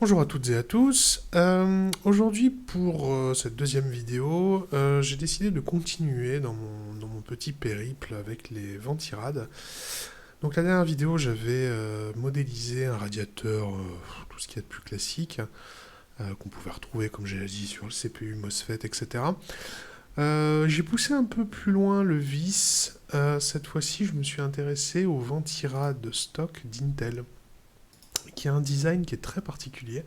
Bonjour à toutes et à tous. Aujourd'hui, pour cette deuxième vidéo, j'ai décidé de continuer dans mon petit périple avec les ventirades. Donc la dernière vidéo, j'avais modélisé un radiateur, tout ce qu'il y a de plus classique, qu'on pouvait retrouver, comme j'ai dit, sur le CPU, MOSFET, etc. J'ai poussé un peu plus loin le vice. Cette fois-ci, je me suis intéressé au ventirad stock d'Intel, qui a un design qui est très particulier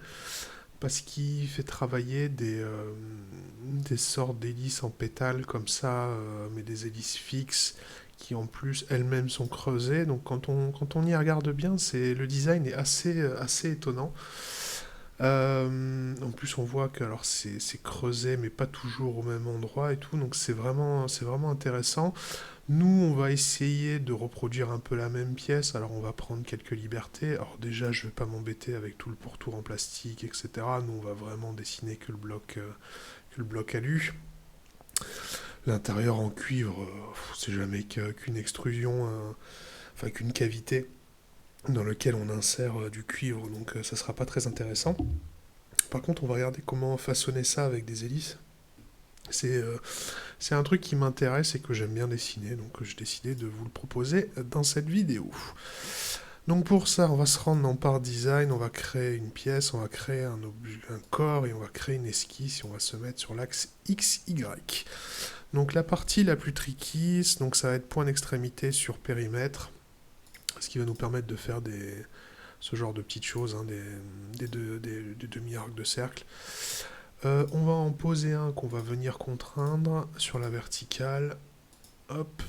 parce qu'il fait travailler des sortes d'hélices en pétales comme ça, mais des hélices fixes qui en plus elles-mêmes sont creusées. Donc quand on y regarde bien, le design est assez étonnant. En plus, on voit que alors c'est creusé, mais pas toujours au même endroit et tout, donc c'est vraiment intéressant. Nous, on va essayer de reproduire un peu la même pièce, alors on va prendre quelques libertés. Alors déjà, je vais pas m'embêter avec tout le pourtour en plastique, etc. Nous, on va vraiment dessiner que le bloc alu. L'intérieur en cuivre, c'est jamais qu'une extrusion, enfin qu'une cavité dans laquelle on insère du cuivre, donc ça sera pas très intéressant. Par contre, on va regarder comment façonner ça avec des hélices. C'est euh, c'est un truc qui m'intéresse et que j'aime bien dessiner, donc j'ai décidé de vous le proposer dans cette vidéo. Donc pour ça, on va se rendre dans Part Design, on va créer une pièce, on va créer un corps et on va créer une esquisse et on va se mettre sur l'axe XY. Donc la partie la plus tricky, donc ça va être point d'extrémité sur périmètre, ce qui va nous permettre de faire ce genre de petites choses, hein, des demi-arcs de cercle. On va en poser un qu'on va venir contraindre sur la verticale. Hop,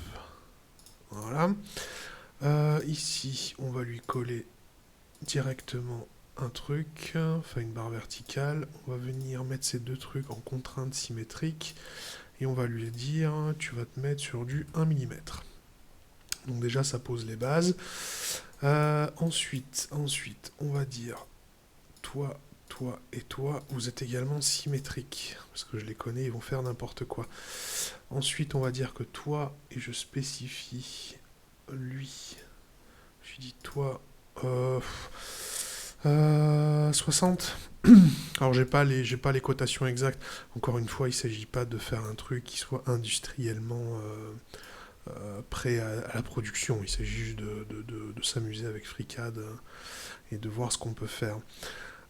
voilà. Ici, on va lui coller directement un truc, enfin une barre verticale. On va venir mettre ces deux trucs en contrainte symétrique et on va lui dire tu vas te mettre sur du 1 mm. Donc déjà ça pose les bases. Ensuite, on va dire toi, toi et toi, vous êtes également symétriques. Parce que je les connais, ils vont faire n'importe quoi. Ensuite, on va dire que toi, et je spécifie lui. Je lui dis toi, 60. Alors j'ai pas les cotations exactes. Encore une fois, il ne s'agit pas de faire un truc qui soit industriellement prêt à la production. Il s'agit juste de s'amuser avec FreeCAD et de voir ce qu'on peut faire.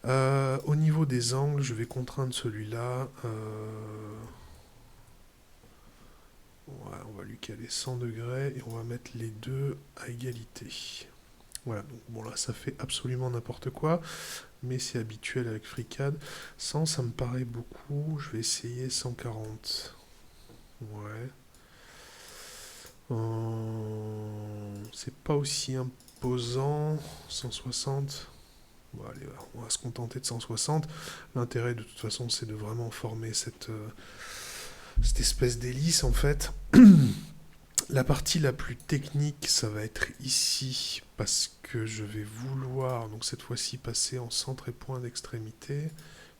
Au niveau des angles, je vais contraindre celui-là. Ouais, on va lui caler 100 degrés et on va mettre les deux à égalité. Voilà, donc bon là ça fait absolument n'importe quoi, mais c'est habituel avec FreeCAD. 100 ça me paraît beaucoup, je vais essayer 140. Ouais. C'est pas aussi imposant. 160. Bon, allez, on va se contenter de 160. L'intérêt de toute façon c'est de vraiment former cette espèce d'hélice en fait. La partie la plus technique, ça va être ici, parce que je vais vouloir, donc cette fois-ci, passer en centre et point d'extrémité,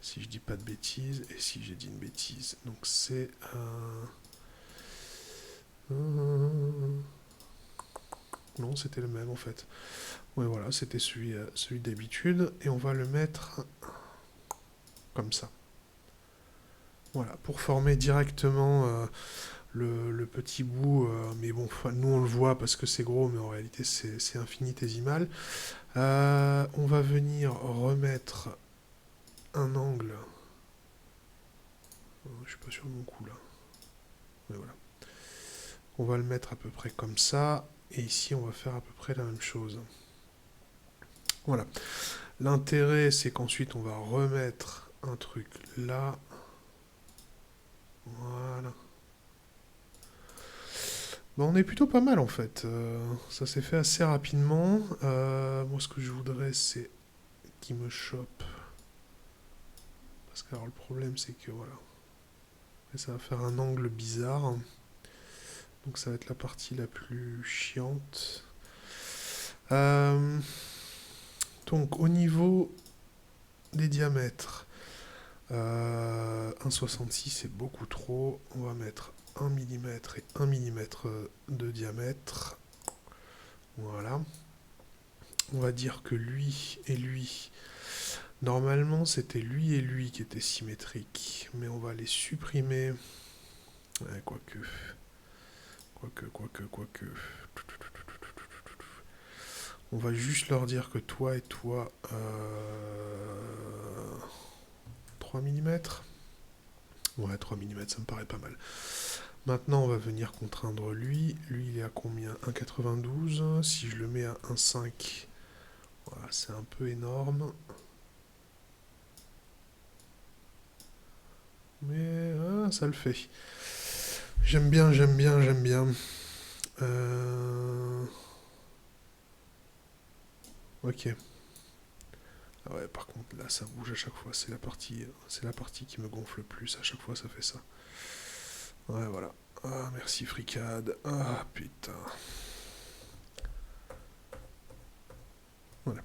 si je dis pas de bêtises, et si j'ai dit une bêtise. Donc c'est non, c'était le même en fait. Ouais, voilà, c'était celui d'habitude, et on va le mettre comme ça. Voilà, pour former directement le petit bout, mais bon, nous on le voit parce que c'est gros, mais en réalité c'est infinitésimal. On va venir remettre un angle. Je suis pas sûr de mon coup là. Mais voilà. On va le mettre à peu près comme ça. Et ici, on va faire à peu près la même chose. Voilà. L'intérêt, c'est qu'ensuite, on va remettre un truc là. Voilà. Bon, on est plutôt pas mal en fait. Ça s'est fait assez rapidement. Moi, ce que je voudrais, c'est qu'il me chope. Parce que alors, le problème, c'est que voilà. Et ça va faire un angle bizarre. Donc ça va être la partie la plus chiante. Euh, donc au niveau des diamètres, 1,66 c'est beaucoup trop. On va mettre 1 mm et 1 mm de diamètre. Voilà. On va dire que lui et lui, Normalement, c'était lui et lui qui étaient symétriques, mais on va les supprimer. Ouais, quoique. Quoique. On va juste leur dire que toi et toi, 3 mm. Ouais, 3 mm, ça me paraît pas mal. Maintenant, on va venir contraindre lui. Lui, il est à combien? 1,92. Si je le mets à 1,5, voilà, c'est un peu énorme. Mais ça le fait. J'aime bien, j'aime bien, j'aime bien. Ok. Ah ouais, par contre, là, ça bouge à chaque fois. C'est la partie qui me gonfle le plus. À chaque fois, ça fait ça. Ouais, voilà. Ah, merci Fricade. Ah, putain. Voilà.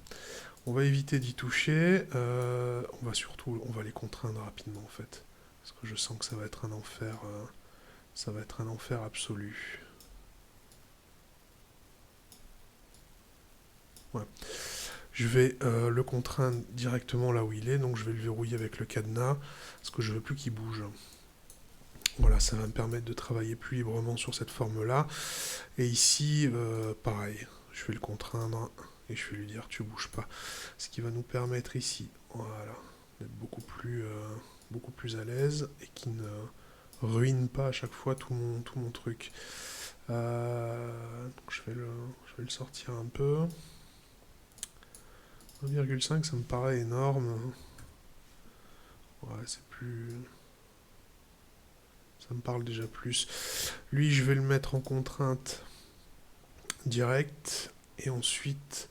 On va éviter d'y toucher. On va les contraindre rapidement, en fait. Parce que je sens que ça va être un enfer. Ça va être un enfer absolu. Ouais. Je vais le contraindre directement là où il est, donc je vais le verrouiller avec le cadenas, parce que je veux plus qu'il bouge. Voilà, ça va me permettre de travailler plus librement sur cette forme-là. Et ici, pareil, je vais le contraindre et je vais lui dire tu bouges pas. Ce qui va nous permettre ici, voilà, d'être beaucoup plus à l'aise et qui ne ruine pas à chaque fois tout mon truc. Donc je vais le sortir un peu. 1,5, ça me paraît énorme. Ouais, c'est plus. Ça me parle déjà plus. Lui, je vais le mettre en contrainte directe. Et ensuite,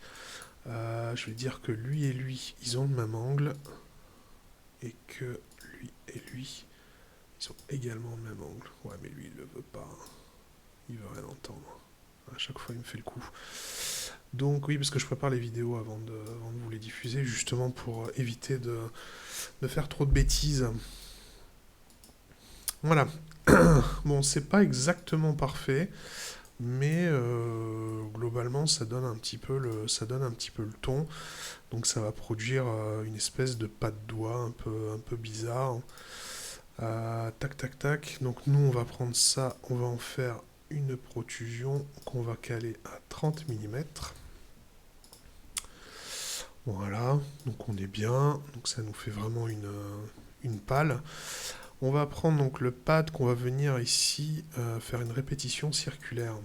je vais dire que lui et lui, ils ont le même angle. Et que lui et lui, ils ont également le même angle. Ouais, mais lui, il le veut pas. Il veut rien entendre. À chaque fois, il me fait le coup. Donc oui, parce que je prépare les vidéos avant de vous les diffuser, justement pour éviter de faire trop de bêtises. Voilà. Bon, c'est pas exactement parfait, mais globalement, ça donne un petit peu le ton. Donc ça va produire une espèce de pas de doigt un peu bizarre. Tac, tac, tac. Donc nous, on va prendre ça, on va en faire une protrusion qu'on va caler à 30 mm. Voilà, donc on est bien. Donc ça nous fait vraiment une pale. On va prendre donc le pad qu'on va venir ici faire une répétition circulaire.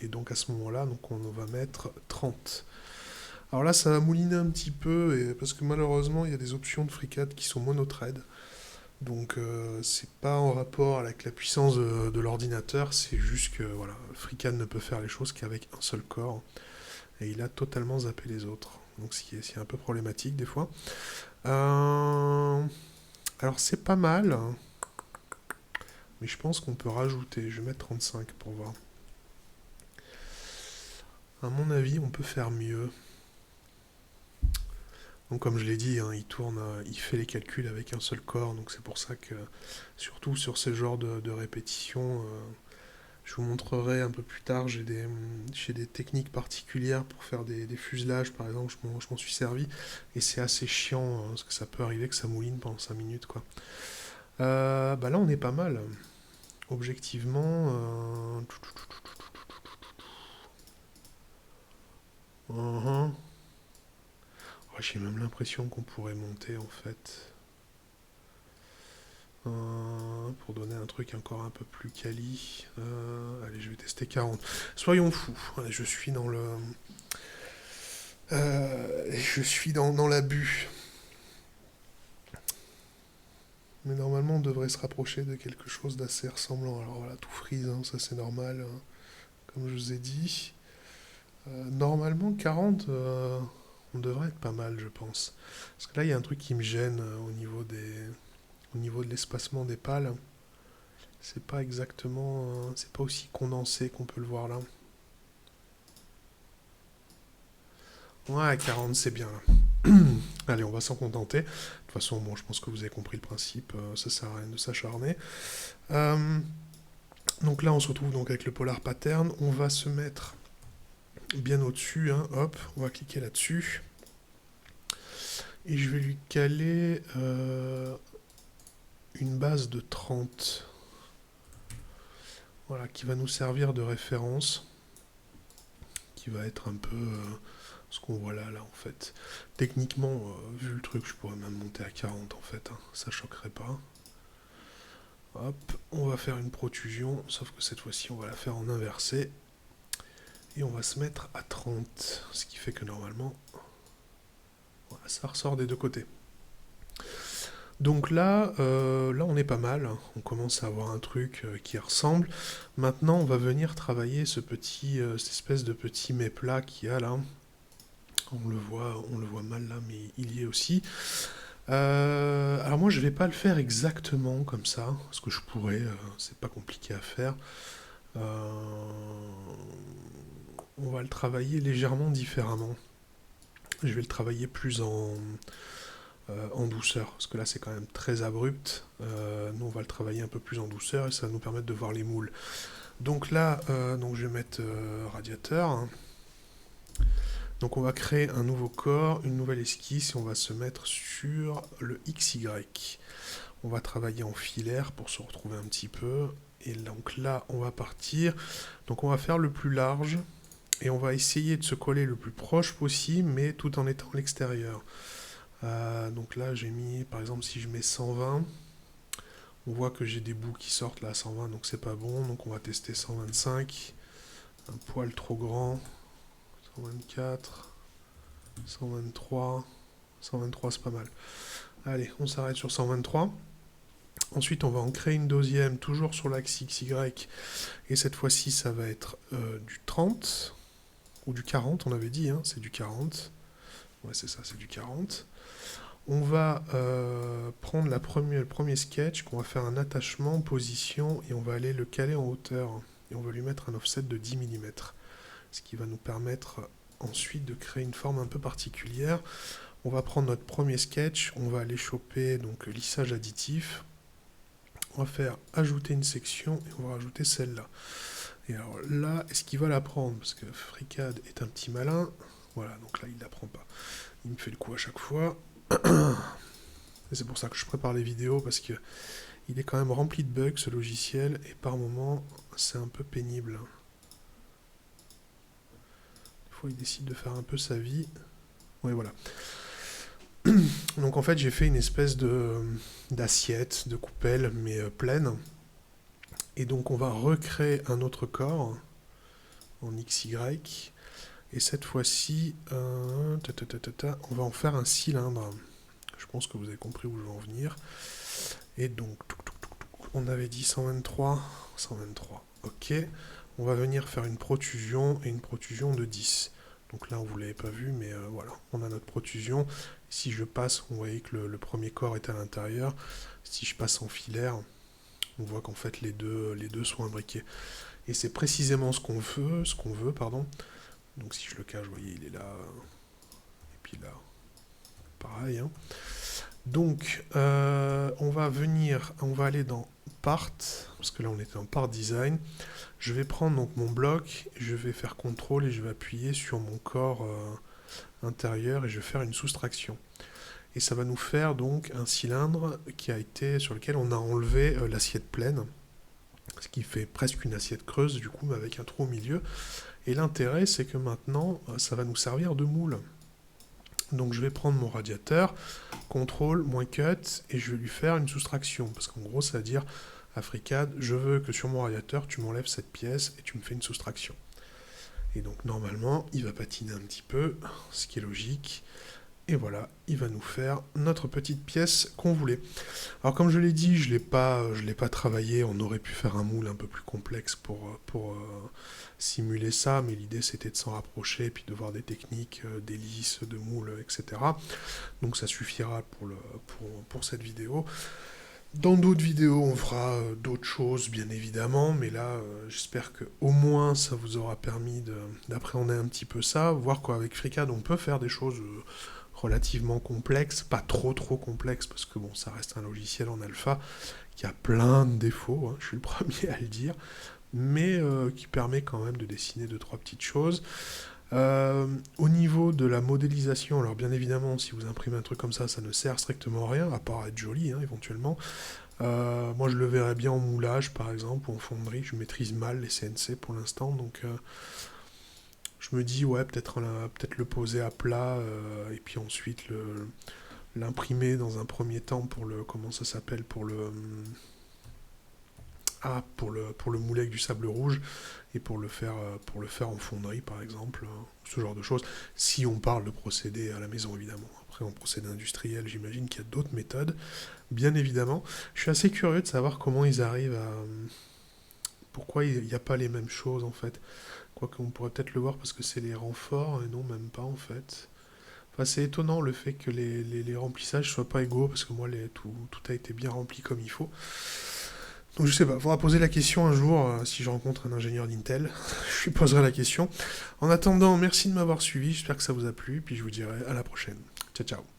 Et donc à ce moment-là, donc on va mettre 30. Alors là, ça va mouliner un petit peu parce que malheureusement, il y a des options de FreeCAD qui sont monothread. Donc c'est pas en rapport avec la puissance de l'ordinateur, c'est juste que voilà, FreeCAD ne peut faire les choses qu'avec un seul corps et il a totalement zappé les autres. Donc ce qui est un peu problématique des fois. Alors c'est pas mal, hein, mais je pense qu'on peut rajouter. Je vais mettre 35 pour voir. À mon avis, on peut faire mieux. Donc comme je l'ai dit, hein, il fait les calculs avec un seul corps, donc c'est pour ça que, surtout sur ce genre de répétition, je vous montrerai un peu plus tard, j'ai des techniques particulières pour faire des fuselages, par exemple, je m'en suis servi, et c'est assez chiant, hein, parce que ça peut arriver que ça mouline pendant 5 minutes, quoi. Bah là, on est pas mal. Objectivement, uh-huh. Ouais, j'ai même l'impression qu'on pourrait monter, en fait. Pour donner un truc encore un peu plus quali. Allez, je vais tester 40. Soyons fous. Allez, je suis dans l'abus. Mais normalement, on devrait se rapprocher de quelque chose d'assez ressemblant. Alors voilà, tout freeze, hein, ça c'est normal, hein, comme je vous ai dit. Normalement, 40, on devrait être pas mal, je pense. Parce que là, il y a un truc qui me gêne au niveau de l'espacement des pales. C'est pas exactement, c'est pas aussi condensé qu'on peut le voir là. Ouais, 40, c'est bien là. Allez, on va s'en contenter. De toute façon, bon, je pense que vous avez compris le principe, ça sert à rien de s'acharner. Euh, donc là, on se retrouve donc avec le polar pattern. On va se mettre bien au-dessus, hein, hop, on va cliquer là-dessus. Et je vais lui caler une base de 30. Voilà, qui va nous servir de référence. Qui va être un peu ce qu'on voit là en fait. Techniquement, vu le truc, je pourrais même monter à 40 en fait. Hein, ça choquerait pas. Hop, on va faire une protrusion, sauf que cette fois-ci, on va la faire en inversé. Et on va se mettre à 30. Ce qui fait que normalement, voilà, ça ressort des deux côtés. Donc là on est pas mal, on commence à avoir un truc qui ressemble. Maintenant on va venir travailler cette espèce de petit méplat qu'il y a là. On le voit mal là, mais il y est aussi. Alors moi je vais pas le faire exactement comme ça, parce que je pourrais, c'est pas compliqué à faire. Euh, on va le travailler légèrement différemment. Je vais le travailler plus en douceur, parce que là c'est quand même très abrupt. Nous on va le travailler un peu plus en douceur et ça va nous permettre de voir les moules. Donc là, donc je vais mettre radiateur. Donc on va créer un nouveau corps, une nouvelle esquisse et on va se mettre sur le XY. On va travailler en filaire pour se retrouver un petit peu. Et donc là on va partir. Donc on va faire le plus large et on va essayer de se coller le plus proche possible mais tout en étant à l'extérieur. Donc là j'ai mis, par exemple si je mets 120, on voit que j'ai des bouts qui sortent là à 120 donc c'est pas bon, donc on va tester 125, un poil trop grand, 124, 123, 123 c'est pas mal. Allez, on s'arrête sur 123. Ensuite on va en créer une deuxième, toujours sur l'axe XY, et cette fois-ci ça va être du 30, ou du 40 on avait dit, hein, c'est du 40. Ouais c'est ça, c'est du 40. On va prendre le premier sketch, qu'on va faire un attachement, position, et on va aller le caler en hauteur. Et on va lui mettre un offset de 10 mm. Ce qui va nous permettre ensuite de créer une forme un peu particulière. On va prendre notre premier sketch, on va aller choper donc lissage additif. On va faire ajouter une section et on va rajouter celle-là. Et alors là, est-ce qu'il va la prendre? Parce que FreeCAD est un petit malin. Voilà, donc là il ne la prend pas. Il me fait le coup à chaque fois. Et c'est pour ça que je prépare les vidéos parce que il est quand même rempli de bugs ce logiciel et par moments c'est un peu pénible. Des fois il décide de faire un peu sa vie. Oui voilà. Donc en fait j'ai fait une espèce d'assiette, de coupelle mais pleine. Et donc on va recréer un autre corps en XY. Et cette fois-ci, on va en faire un cylindre. Je pense que vous avez compris où je veux en venir. Et donc, on avait dit 123, 123. Ok. On va venir faire une protrusion et une protrusion de 10. Donc là, vous ne l'avez pas vu, mais voilà, on a notre protrusion. Si je passe, on voyait que le premier corps est à l'intérieur. Si je passe en filaire, on voit qu'en fait les deux sont imbriqués. Et c'est précisément ce qu'on veut, pardon. Donc si je le cache, vous voyez, il est là. Et puis là, pareil. Hein. Donc, on va aller dans Part, parce que là on était en Part Design. Je vais prendre donc mon bloc, je vais faire CTRL et je vais appuyer sur mon corps intérieur et je vais faire une soustraction. Et ça va nous faire donc un cylindre sur lequel on a enlevé l'assiette pleine, ce qui fait presque une assiette creuse du coup, mais avec un trou au milieu. Et l'intérêt, c'est que maintenant, ça va nous servir de moule. Donc je vais prendre mon radiateur, CTRL, -cut, et je vais lui faire une soustraction. Parce qu'en gros, ça veut dire à FreeCAD, je veux que sur mon radiateur, tu m'enlèves cette pièce et tu me fais une soustraction. Et donc normalement, il va patiner un petit peu, ce qui est logique. Et voilà, il va nous faire notre petite pièce qu'on voulait. Alors comme je l'ai dit, je l'ai pas travaillé. On aurait pu faire un moule un peu plus complexe pour simuler ça, mais l'idée c'était de s'en rapprocher et puis de voir des techniques d'hélice, de moule, etc. Donc ça suffira pour cette vidéo. Dans d'autres vidéos, on fera d'autres choses, bien évidemment, mais là, j'espère que au moins ça vous aura permis d'appréhender un petit peu ça, voir qu'avec FreeCAD, on peut faire des choses relativement complexes, pas trop complexes, parce que bon, ça reste un logiciel en alpha qui a plein de défauts, hein, je suis le premier à le dire, mais qui permet quand même de dessiner deux, trois petites choses. Au niveau de la modélisation, alors bien évidemment, si vous imprimez un truc comme ça ne sert strictement à rien, à part être joli, hein, éventuellement. Moi, je le verrais bien en moulage, par exemple, ou en fonderie. Je maîtrise mal les CNC pour l'instant, donc je me dis, ouais, peut-être le poser à plat, et puis ensuite l'imprimer dans un premier temps pour le, comment ça s'appelle, pour le mouler avec du sable rouge et pour le faire en fonderie par exemple, ce genre de choses. Si on parle de procédé à la maison évidemment. Après en procédé industriel, j'imagine qu'il y a d'autres méthodes, bien évidemment. Je suis assez curieux de savoir comment ils arrivent à... Pourquoi il n'y a pas les mêmes choses en fait. Quoique on pourrait peut-être le voir parce que c'est les renforts, et non même pas en fait. Enfin, c'est étonnant le fait que les remplissages soient pas égaux, parce que moi tout a été bien rempli comme il faut. Donc je sais pas, faudra poser la question un jour, si je rencontre un ingénieur d'Intel, je lui poserai la question. En attendant, merci de m'avoir suivi, j'espère que ça vous a plu, puis je vous dirai à la prochaine. Ciao ciao.